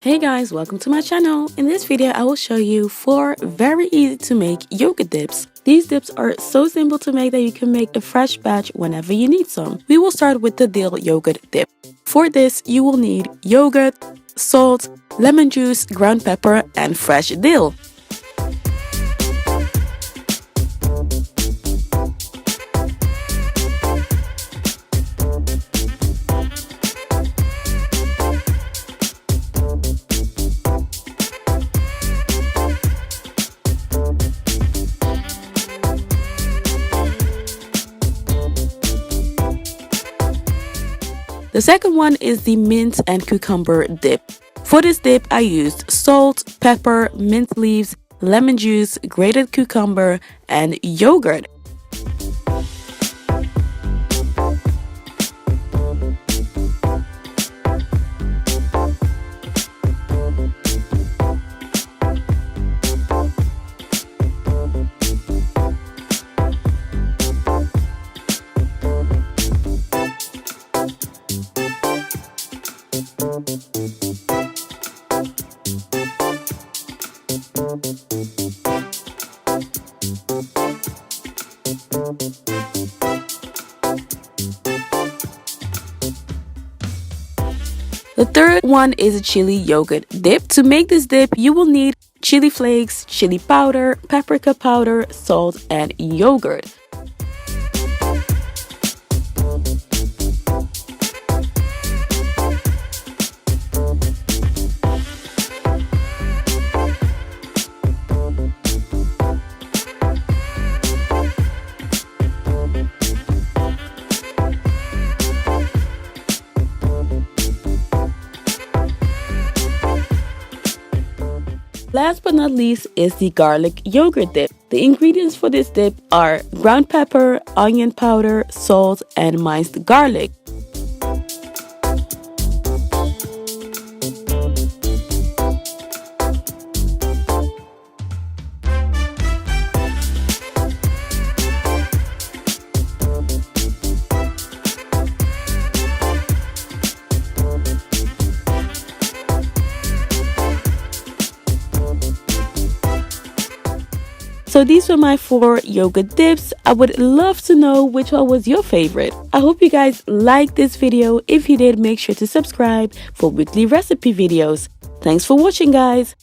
Hey guys, welcome to my channel. In this video, I will show you 4 very easy to make yogurt dips. These dips are so simple to make that you can make a fresh batch whenever you need some. We will start with the dill yogurt dip. For this, you will need yogurt, salt, lemon juice, ground pepper, and fresh dill. The second one is the mint and cucumber dip. For this dip, I used salt, pepper, mint leaves, lemon juice, grated cucumber, and yogurt. The third one is a chili yogurt dip. To make this dip, you will need chili flakes, chili powder, paprika powder, salt, and yogurt. Last but not least is the garlic yogurt dip. The ingredients for this dip are ground pepper, onion powder, salt, and minced garlic. So these were my 4 yogurt dips. I would love to know which one was your favorite. I hope you guys liked this video. If you did, make sure to subscribe for weekly recipe videos. Thanks for watching, guys.